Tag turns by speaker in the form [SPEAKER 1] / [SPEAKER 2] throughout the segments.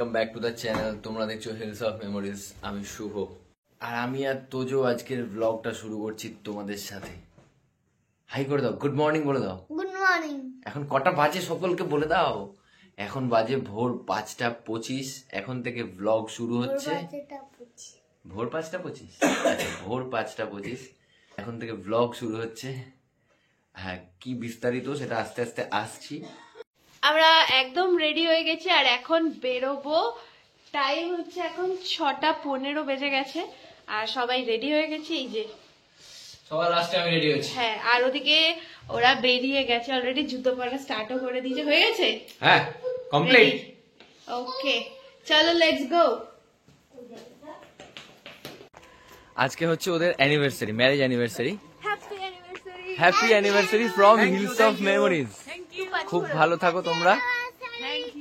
[SPEAKER 1] Welcome back to the channel. তোমরা দেখছো hills of memories. আমি শুভ, আর আমি আর তোজো আজকের ব্লগটা শুরু করছি তোমাদের সাথে। হাই করে দাও, গুড মর্নিং বলে দাও।
[SPEAKER 2] Good morning.
[SPEAKER 1] এখন কটা বাজে সকলকে বলে দাও। এখন বাজে ভোর 5:25। এখন থেকে ব্লগ শুরু হচ্ছে। ভোর 5:25? আচ্ছা, ভোর 5:25 এখন থেকে ব্লগ শুরু হচ্ছে। হ্যাঁ, কি বিস্তারিত সেটা আস্তে আস্তে আসছি।
[SPEAKER 3] আমরা একদম রেডি হয়ে গেছি আর এখন বেরোবো। টাইম হচ্ছে এখন 6:15 বেজে গেছে আর সবাই রেডি হয়ে গেছে। এই যে
[SPEAKER 1] সবার লাস্টে আমি রেডি হচ্ছি।
[SPEAKER 3] হ্যাঁ, আর ওদিকে ওরা বেরিয়ে গেছে অলরেডি, জুতো পরা স্টার্টও করে দিয়েছে। হয়ে গেছে?
[SPEAKER 1] হ্যাঁ, কমপ্লিট।
[SPEAKER 3] ওকে, চলো লেটস গো।
[SPEAKER 1] আজকে হচ্ছে ওদের anniversary, marriage anniversary.
[SPEAKER 3] Happy anniversary.
[SPEAKER 1] Happy anniversary from hills of memories. খুব ভালো থাকো তোমরা।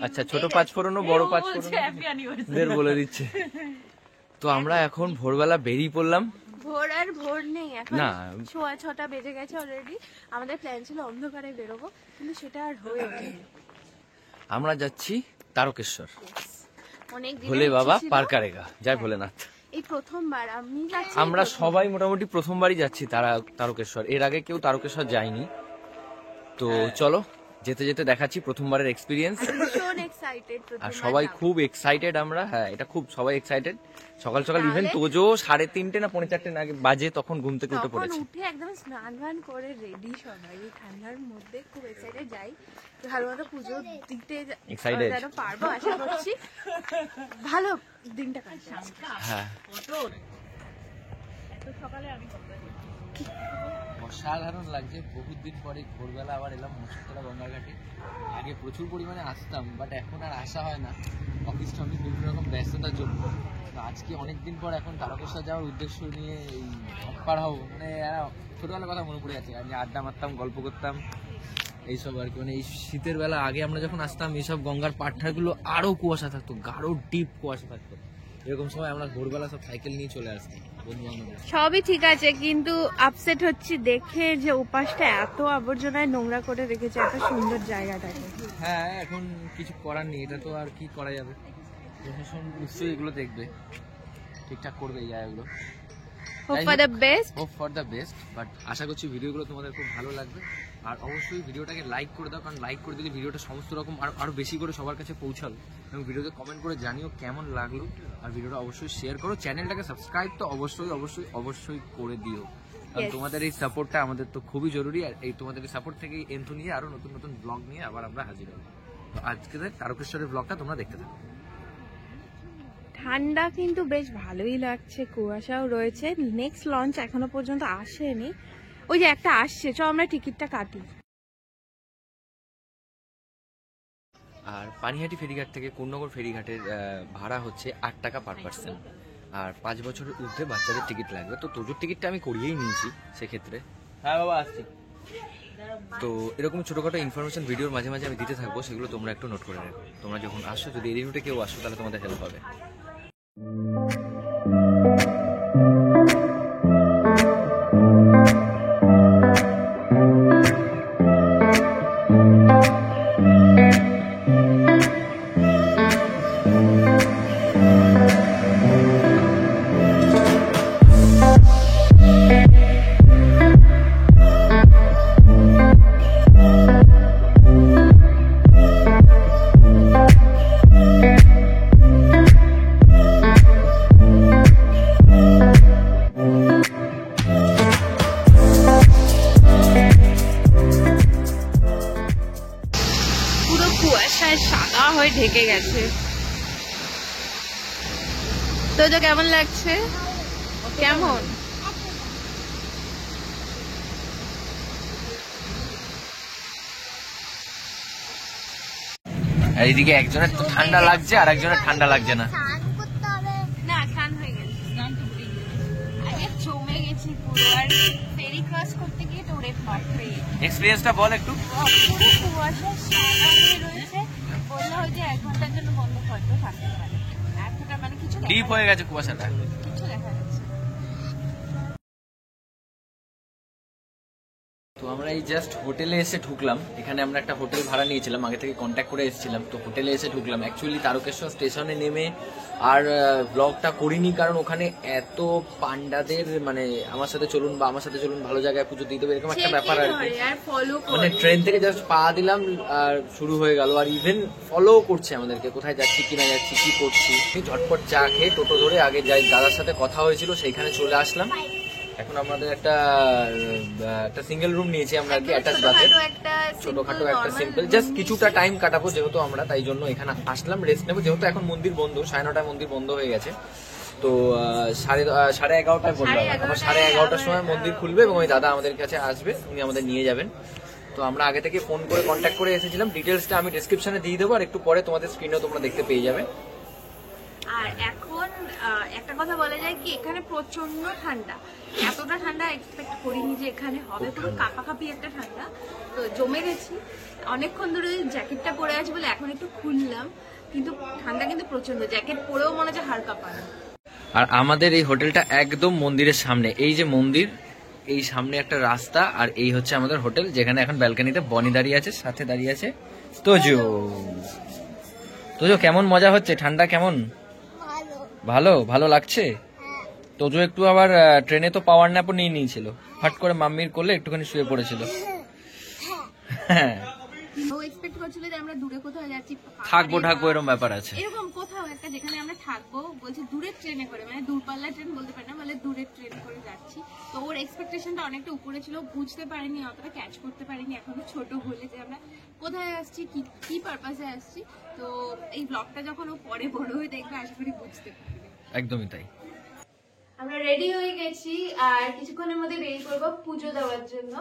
[SPEAKER 1] আচ্ছা, ছোট 5 ফোড়নও বড় 5 ফোড়ন বলে দিচ্ছে। তো আমরা এখন ভোরবেলা বেরিয়ে পড়লাম।
[SPEAKER 3] ভোর আর ভোর নেই, এখন
[SPEAKER 1] না,
[SPEAKER 3] 6:15 বেজে গেছে অলরেডি। আমাদের প্ল্যান ছিল অন্ধকারে বেরোবো, কিন্তু সেটা আর হয়ে ওঠেনি।
[SPEAKER 1] আমরা যাচ্ছি তারকেশ্বর,
[SPEAKER 3] অনেক দিন
[SPEAKER 1] ভোলে বাবা পারকারেগা। জয় ভোলেনাথ।
[SPEAKER 3] এই প্রথমবার আমি যাচ্ছি।
[SPEAKER 1] আমরা সবাই মোটামুটি প্রথমবারই যাচ্ছি তারকেশ্বর। এর আগে কেউ তারকেশ্বর যায়নি। তো চলো যেতে যেতে দেখাচ্ছি প্রথমবারের এক্সপিরিয়েন্স।
[SPEAKER 3] ভীষণ এক্সাইটেড,
[SPEAKER 1] আর সবাই খুব এক্সাইটেড আমরা। হ্যাঁ, এটা খুব সবাই এক্সাইটেড। সকাল সকাল ইভেন তোজো 3:30 না 4:45 আগে বাজে তখন ঘুম থেকে উঠে পড়েছে।
[SPEAKER 3] উঠে একদম স্নান করে রেডি সবাই। এই ঠান্ডার মধ্যে খুব এক্সাইটেড। যাই ভালো মতো পুজো দিতে
[SPEAKER 1] এক্সাইটেড
[SPEAKER 3] যেন পারবো, আশা করছি ভালো দিনটা কাটছে।
[SPEAKER 1] হ্যাঁ, অসাধারণ লাগছে। বহুত দিন পরে ভোরবেলা আবার এলাম মুর্শিদতলা গঙ্গার ঘাটে। আগে প্রচুর পরিমাণে আসতাম, বাট এখন আর আসা হয় না, অফিস টফিস বিভিন্ন রকম ব্যস্ততার জন্য। তো আজকে অনেকদিন পর এখন তারকেশ্বর যাওয়ার উদ্দেশ্য নিয়ে এই ঘাটপাড় হবো। মানে ছোটবেলার কথা মনে পড়ে যাচ্ছে। আমি আড্ডা মারতাম, গল্প করতাম, এইসব আর কি। মানে এই শীতের বেলা আগে আমরা যখন আসতাম, এইসব গঙ্গার পাড়গুলো আরো কুয়াশা থাকতো, গাঢ় ডিপ কুয়াশা থাকতো। এরকম সময় আমরা ভোরবেলা সব সাইকেল নিয়ে চলে আসতাম বন্ধু বান্ধব।
[SPEAKER 3] সবই ঠিক আছে, কিন্তু আপসেট হচ্ছি দেখে যে উপাসটা এত আবর্জনায় নোংরা করে রেখেছে এত সুন্দর জায়গাটাকে।
[SPEAKER 1] হ্যাঁ, এখন কিছু করার নেই, এটা তো আর কি করা যাবে। প্রশাসন নিশ্চয়ই এগুলো দেখবে, ঠিকঠাক করবে এই জায়গাগুলো।
[SPEAKER 3] Hope for the best.
[SPEAKER 1] Hope for the best. But আশা করছি ভিডিওগুলো তোমাদের খুব ভালো লাগবে। আর অবশ্যই ভিডিওটাকে লাইক করে দাও, কারণ লাইক করে দিলে ভিডিওটা সমস্ত রকম আরো বেশি করে সবার কাছে পৌঁছালো। এবং ভিডিওতে কমেন্ট করে জানিও কেমন লাগলো। আর ভিডিওটা অবশ্যই শেয়ার করো। চ্যানেলটাকে সাবস্ক্রাইব তো অবশ্যই অবশ্যই অবশ্যই করে দিও, কারণ তোমাদের এই সাপোর্টটা আমাদের তো খুবই জরুরি। আর এই তোমাদের সাপোর্ট থেকেই এন্থু নিয়ে আরো নতুন নতুন ব্লগ নিয়ে আবার আমরা হাজির হবো। তো আজকে তারকেশ্বরের ব্লগটা তোমরা দেখতে থাকো।
[SPEAKER 3] ঠান্ডা কিন্তু বেশ ভালোই লাগছে, কুয়াশাও রয়েছে। নেক্সট লঞ্চ এখনো পর্যন্ত আসেনি, ওই যে একটা আসছে, চ আমরা টিকিটটা কাটি।
[SPEAKER 1] আর পানিহাটি ফেরিঘাট থেকে কোন্নগর ফেরিঘাটের ভাড়া হচ্ছে 8 টাকা পার পার্সন। আর 5 বছরের ঊর্ধ্বে বাচ্চাদের টিকিট লাগবে। তো তোজোর টিকিটটা আমি করিয়েই নিয়েছি সেক্ষেত্রে। হ্যাঁ বাবা, আসছি। তো এরকম ছোটখাটো ইনফরমেশন ভিডিওর মাঝে মাঝে আমি দিতে থাকবো, সেগুলো তোমরা একটু নোট করে রাখো। তোমরা যখন আসো, যদি এই রুটে কেউ আসো, তাহলে তোমাদের হেল্প হবে।
[SPEAKER 3] সাদা হয়ে ঢেকে গেছে। তো কেমন লাগছে? কেমন
[SPEAKER 1] এইদিকে একজনের তো ঠান্ডা লাগছে আর একজনের ঠান্ডা লাগছে না।
[SPEAKER 3] না, স্নান হয়ে গেছে, স্নান তো হয়ে গেছে। আগে জমে গেছি পুরো। আর ফেরি ক্রস করতে গিয়ে তো ওরে বাপরে,
[SPEAKER 1] এক্সপেরিয়েন্সটা বল একটু।
[SPEAKER 3] পুরো কুয়াশা সাদা হয়ে রয়েছে। বললো যে 1 ঘন্টার জন্য বন্ধ হয়তো থাকতে পারে। এতটা মানে কিছু
[SPEAKER 1] ডিপ হয়ে গেছে কুয়াশাটা,
[SPEAKER 3] কিছু দেখা যাচ্ছে।
[SPEAKER 1] তো আমরা এই জাস্ট হোটেলে এসে ঢুকলাম। এখানে আমরা একটা হোটেল ভাড়া নিয়েছিলাম, আগে থেকে কন্ট্যাক্ট করে এসেছিলাম। তো হোটেলে এসে ঢুকলাম, অ্যাকচুয়ালি তারকেশ্বর স্টেশনে নেমে আর ব্লগটা করিনি, কারণ ওখানে এত পান্ডাদের মানে আমার সাথে চলুন ভালো জায়গায় পুজো দিয়ে দেবে এরকম একটা ব্যাপার আর কি। মানে ট্রেন থেকে জাস্ট পা দিলাম আর শুরু হয়ে গেল, আর ইভেন ফলো করছে আমাদেরকে, কোথায় যাচ্ছি কি না যাচ্ছি কি করছি। ঝটপট চা খেয়ে টোটো ধরে আগে যাই, দাদার সাথে কথা হয়েছিল সেইখানে চলে আসলাম। এখন আমাদের একটা সিঙ্গেল রুম নিয়েছি আমরা আর কি, অ্যাটাচ বাথের ছোটখাটো একটা সিম্পল জাস্ট কিছুটা টাইম কাটাবো যেহেতু আমরা, তাই জন্য এখানে আসলাম রেস্ট নেবো। যেহেতু এখন মন্দির বন্ধ, 9:30 মন্দির বন্ধ হয়ে গেছে। তো 11:30 বললাম, আবার 11:30টার সময় মন্দির খুলবে এবং ওই দাদা আমাদের কাছে আসবে, উনি আমাদের নিয়ে যাবেন। তো আমরা আগে থেকে ফোন করে কন্ট্যাক্ট করে এসেছিলাম। ডিটেলসটা আমি ডেসক্রিপশনে দিয়ে দেবো, আর একটু পরে তোমাদের স্ক্রিনেও তোমরা দেখতে পেয়ে যাবে।
[SPEAKER 3] আর এখন একটা কথা বলা যায় কি, এখানে প্রচন্ড ঠান্ডা, এতটা ঠান্ডা এক্সপেক্ট করিনি যে এখানে হবে, পুরো কাঁপাকাঁপি একটা ঠান্ডা। তো জমে গেছি, অনেকক্ষণ ধরে জ্যাকেটটা পরে আছি বলে এখন একটু খুললাম, কিন্তু ঠান্ডা কিন্তু প্রচন্ড, জ্যাকেট পরেও মনে হচ্ছে হাড় কাঁপানো।
[SPEAKER 1] আর আমাদের এই হোটেলটা একদম মন্দিরের সামনে, এই যে মন্দির, এই সামনে একটা রাস্তা, আর এই হচ্ছে আমাদের হোটেল, যেখানে এখন ব্যালকনিতে বনি দাঁড়িয়ে আছে, সাথে দাঁড়িয়ে আছে তোজো। তোজো কেমন মজা হচ্ছে? ঠান্ডা কেমন? ভালো ভালো লাগছে। তোজো একটু আবার ট্রেনে তো পাওয়ার ন্যাপও নিয়ে নিয়েছিল, হট করে মাম্মির কোলে একটুখানি শুয়ে পড়েছিল। হ্যাঁ,
[SPEAKER 3] ও এক্সপেক্ট করছিল যে আমরা দূরে কোথাও যাচ্ছি,
[SPEAKER 1] থাকবো এরকম ব্যাপার আছে,
[SPEAKER 3] এরকম কোথাও একটা যেখানে আমরা থাকবো, বলছি দূরের ট্রেনে করে, মানে দূরপাল্লা ট্রেন বলতে পারি না, বলে দূরের ট্রেন করে যাচ্ছি। তো ওর এক্সপেকটেশনটা অনেকটা উপরে ছিল, বুঝতে পারিনি, অতটা ক্যাচ করতে পারিনি এখনো ছোট বলে যে আমরা কোথায় আসছি, কি পারপাসে আসছি। তো এই ব্লগটা যখন ও পরে বড় হয়ে দেখবে আশা করি বুঝতে পারবে।
[SPEAKER 1] একদমই তাই।
[SPEAKER 3] আমরা রেডি হয়ে গেছি আর কিছুক্ষণের মধ্যে বেরিয়ে পড়বো পুজো দেওয়ার জন্য।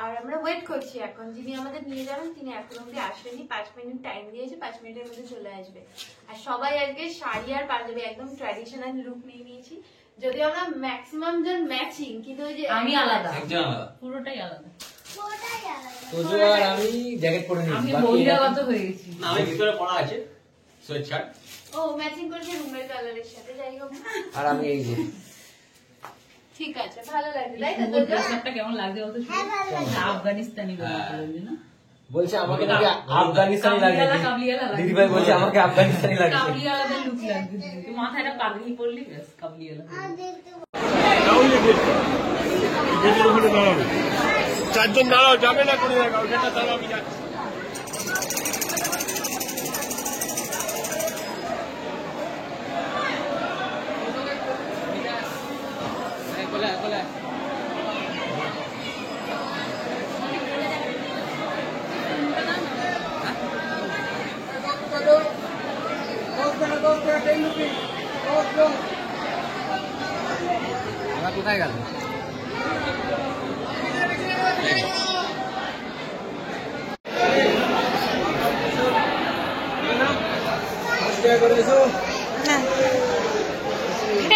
[SPEAKER 3] আর আমরা ওয়েট করছি, এখন যিনি আমাদের নিয়ে যাবেন তিনি এখন অব্দি আসেনি, 5 মিনিট টাইম দিয়েছে, 5 মিনিটের মধ্যে চলে আসবে। আর সবাই আজকে শাড়ি আর পাঞ্জাবি একদম ট্র্যাডিশনাল লুক নিয়ে নিয়েছি, যদিও আমরা ম্যাক্সিমাম জন ম্যাচিং, কিন্তু ওই যে
[SPEAKER 2] আমি আলাদা,
[SPEAKER 1] একদম আলাদা,
[SPEAKER 2] পুরোটাই আলাদা।
[SPEAKER 1] তোজো আর আমি জ্যাকেট পরে নিয়েছি,
[SPEAKER 2] আমি বহিরাগত হয়ে গেছি।
[SPEAKER 4] না, আমি ভিতরে পড়া আছে সোয়েট শার্ট।
[SPEAKER 3] ও ম্যাচিং করেছে রুমের কালারের সাথে, যাই হোক।
[SPEAKER 1] আর আমি এই যে
[SPEAKER 3] ঠিক আছে, ভালো লাগছে তাই তো?
[SPEAKER 2] পুরো ড্রেসআপটা কেমন লাগছে বলতো? আফগানিস্তানি বলে না,
[SPEAKER 1] বলছে আমাকে নাকি আফগানিস্তানি লাগছে,
[SPEAKER 2] কাবলিওয়ালা লাগছে।
[SPEAKER 1] দিদি ভাই বলছে আমাকে আফগানিস্তানি লাগছে।
[SPEAKER 2] কাবলিওয়ালাদের লুক লাগছে, তুই মাথায় একটা পাগড়ি পরলি, ব্যাস কাবলিওয়ালা।
[SPEAKER 4] চারজন দাঁড়াও, যাবে না কোনো জায়গা, ওটা দাঁড়াও, আমি যাচ্ছি।
[SPEAKER 1] আমরা কোথায় গেল?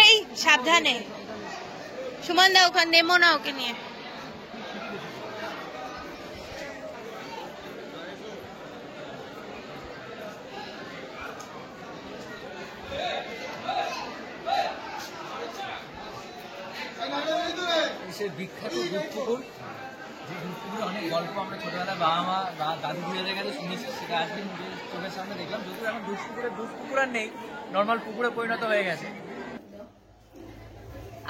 [SPEAKER 3] এই সাবধানে, সুমন দা ওখানে নেমো না, ওকে নিয়ে।
[SPEAKER 1] সে বিখ্যাত দুধ পুকুর, যে দুধ পুকুরে অনেক গল্প আমরা ছোটবেলায় বাবা মা বা দাদু দিদাদের কাছে শুনেছি, সেটা আজকে নিজের চোখের সামনে দেখলাম। যদিও এখন দুধ পুকুর আর নেই, নর্মাল পুকুরে পরিণত হয়ে গেছে।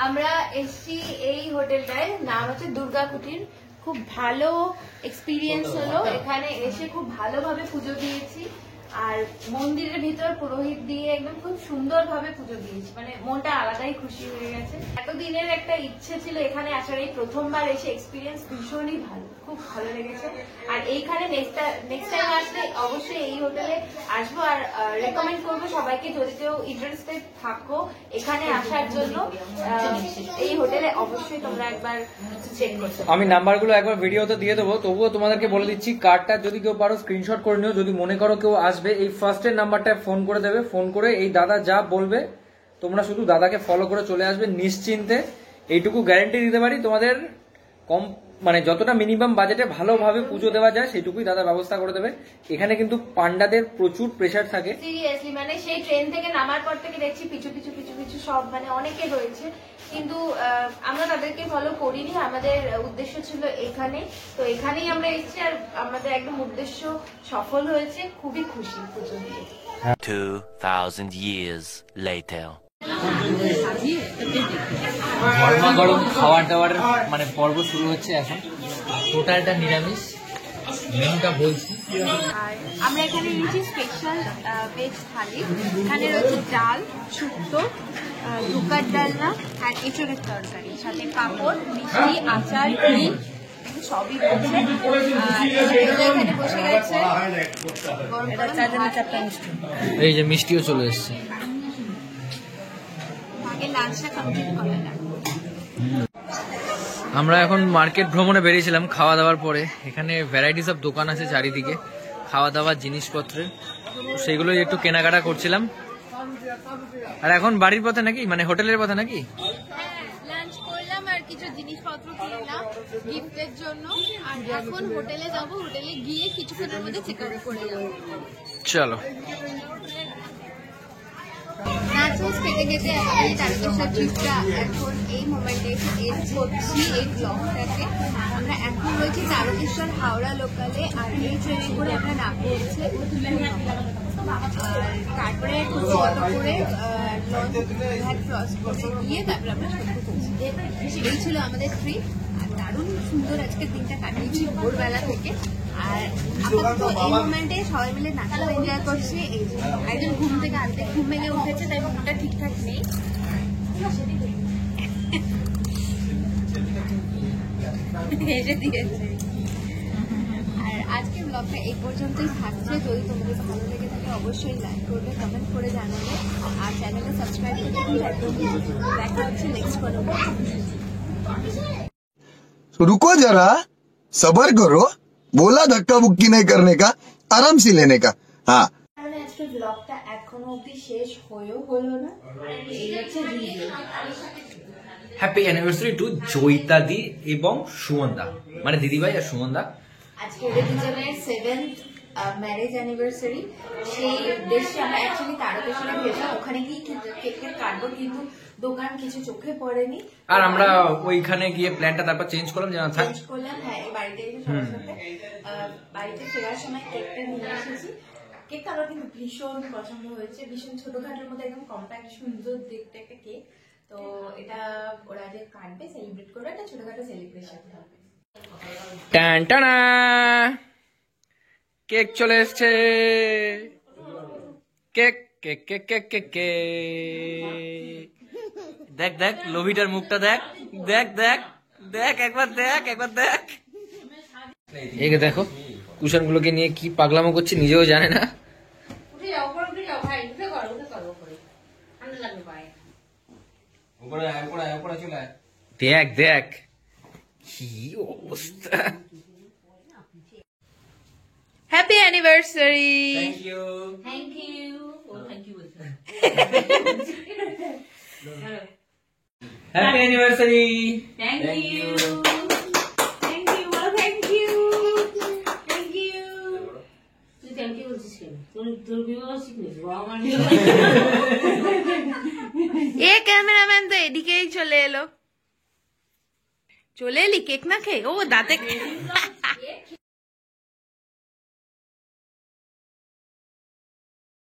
[SPEAKER 3] আমরা এসছি এই হোটেলটায়, নাম হচ্ছে দুর্গা কুটির। খুব ভালো এক্সপিরিয়েন্স হলো, এখানে এসে খুব ভালোভাবে পুজো দিয়েছি। আর মন্দিরের ভিতর পুরোহিত দিয়ে একদম খুব সুন্দরভাবে পুজো দিয়েছি, মানে মনটা আলাদাই খুশি হয়ে গেছে। এতদিনের একটা ইচ্ছে ছিল এখানে আসার, এই প্রথমবার এসে এক্সপিরিয়েন্স ভীষণই ভালো, খুব ভালো লেগেছে। আর এইখানে নেক্সট টাইম আসলে অবশ্যই এই হোটেলে আসবো, আর রেকমেন্ড করবো সবাইকে, যদি কেউ ইন্টারেস্টেড থাকো এখানে আসার জন্য, এই হোটেলে অবশ্যই তোমরা একবার চেক করতে।
[SPEAKER 1] আমি নাম্বারগুলো একবার ভিডিওতে দিয়ে দেবো, তবুও তোমাদেরকে বলে দিচ্ছি, কার্ডটা যদি কেউ পারো স্ক্রিনশট করে নিও। যদি মনে করো কেউ আসবে, এই ফার্স্টের নাম্বারটায় ফোন করে দেবে, ফোন করে এই দাদা যা বলবে তোমরা শুধু দাদাকে ফলো করে চলে আসবে নিশ্চিন্তে। এইটুকু গ্যারান্টি দিতে পারি, তোমাদের কম মানে যতটা মিনিমাম বাজেটে ভালোভাবে পুজো দেওয়া যায় সেটুকুই দাদা ব্যবস্থা করে দেবে। এখানে কিন্তু পান্ডাদের প্রচুর প্রেসার থাকে।
[SPEAKER 3] সিরিয়াসলি মানে সেই ট্রেন থেকে নামার পর থেকে দেখছি পিছু পিছু পিছু পিছু সব মানে অনেকে রয়েছে, কিন্তু আমরা তাদেরকে ফলো করিনি। আমাদের উদ্দেশ্য ছিল এখানে, তো এখানেই আমরা এসেছি আর আমাদের একদম উদ্দেশ্য সফল হয়েছে। খুবই খুশি পুজো দিয়ে।
[SPEAKER 5] 2000 years later.
[SPEAKER 1] গরমা গরম খাবার দাবারের মানে পর্ব শুরু হচ্ছে এখন। টোটালটা নিরামিষ, মেনুটা বলছি।
[SPEAKER 3] আর আমরা এখানে নিয়েছি স্পেশাল ভেজ থালি। এখানে রয়েছে ডাল, শুক্তো, ধোকার ডালনা আর এঁচড়ের তরকারি, সাথে পাঁপড়, মিষ্টি, আচার, ঘি সবই রয়েছে। আর এখানে বসে গেছে গরম গরম ভাত।
[SPEAKER 1] এই যে মিষ্টিও চলে এসছে।
[SPEAKER 3] আগে লাঞ্চটা কমপ্লিট করে না।
[SPEAKER 1] আমরা এখন মার্কেট ভ্রমণে বেরিয়েছিলাম খাওয়া দাওয়ার পরে। এখানে ভ্যারাইটিস অফ দোকান আছে চারিদিকে খাওয়া দাওয়ার জিনিসপত্রের, সেগুলোই একটু কেনাকাটা করছিলাম। আর এখন বাড়ির পথে নাকি, মানে হোটেলের পথে নাকি?
[SPEAKER 3] লাঞ্চ করলাম আর কিছু জিনিসপত্র কিনলাম গিফটের জন্য। আর এখন হোটেলে যাব, হোটেলে গিয়ে কিছুক্ষণের মধ্যে চেক আউট করে যাবো।
[SPEAKER 1] চলো।
[SPEAKER 3] নাচোস খেতে খেতে আমাদের তারকেশ্বর ট্রিপটা এখন এই মোমেন্টে এড করছি এই ব্লগটাকে। আমরা এখন রয়েছি তারকেশ্বর হাওড়া লোকালে, আর এই ট্রেনে করে আমরা নামবো হচ্ছে আর তারপরে খুব অটো করে লঞ্চ ঘাট ক্রস করে গিয়ে তারপরে আমরা সত্যি পৌঁছি। এই ছিল আমাদের ট্রিপ। আর দারুণ সুন্দর আজকের দিনটা কাটিয়েছি ভোরবেলা থেকে। আর আপাতত এই মোমেন্টে সবাই মিলে নাচটা এনজয় করছি। এই যে একজন ঘুম থেকে আনতে ঘুম ভেঙে উঠেছে, তাই মনটা ঠিকঠাক নেই। হেসে দিয়েছে। আর আজকের ব্লগটা এই পর্যন্তই থাকছে। যদি তোমাদের ভালো লেগে থাকে অবশ্যই লাইক করবে, কমেন্ট করে জানাবে, আর চ্যানেলটা সাবস্ক্রাইব করতে কিন্তু একদম দেখা হচ্ছে নেক্সট কোনো।
[SPEAKER 6] रुको जरा, सबर करो, बोला धक्का बुक्की नहीं करने का, आराम से लेने का। हाँ,
[SPEAKER 3] মানে আজকে ব্লগটা এখনো অবধি শেষ হয়েও হলো না। এই হচ্ছে review.
[SPEAKER 1] Happy anniversary to Joyita di এবং সুমনদা, মানে দিদিভাই আর সুমনদা।
[SPEAKER 3] আজকে ওদের দুজনের 7th ম্যারেজ অ্যানিভার্সারি। সেই উদ্দেশ্যে আমরা অ্যাকচুয়ালি তারকেশ্বরে গেছিলাম, ওখানে গিয়ে কেকের কাটবো, কিন্তু দোকান কিছু চোখে পড়েনি।
[SPEAKER 1] আর আমরা ওইখানে গিয়ে প্ল্যানটা তারপর চেঞ্জ করলাম, যেন থাক।
[SPEAKER 3] চেঞ্জ করলাম, হ্যাঁ, এই বাড়িতে এসে সবার সাথে বাড়িতে ফেরার সময় কেকটা নিয়ে এসেছি। কেকটা আমার কিন্তু ভীষণ পছন্দ হয়েছে, ভীষণ ছোটখাটোর মধ্যে একদম কম্প্যাক্ট সুন্দর দেখতে একটা কেক। তো এটা ওরা যে কাটবে, সেলিব্রেট করবে, একটা ছোটখাটো সেলিব্রেশন হবে।
[SPEAKER 1] টান টানা কেক চলে এসছে। Cake cake cake cake cake cake. দেখ দেখ লোভিটার মুখটা দেখ, দেখ দেখ দেখ, একবার দেখ, একবার দেখ। একে দেখো কুশনগুলোকে নিয়ে কি পাগলামো করছে, নিজেও জানে না। দেখ দেখ কি অবস্থা।
[SPEAKER 3] Happy anniversary.
[SPEAKER 1] Thank you.
[SPEAKER 2] Thank you. ও থ্যাংক ইউ বলছে।
[SPEAKER 1] Happy anniversary.
[SPEAKER 2] Thank you. Thank you. Thank you. Thank you. তুই থ্যাংক ইউ বলছিস কেন? তোর বিবাহ শিখলি আমার।
[SPEAKER 3] এ ক্যামেরাম্যান তো এদিকেই চলে এলো। চলে এলি কেক না খেয়ে? ও দাঁতে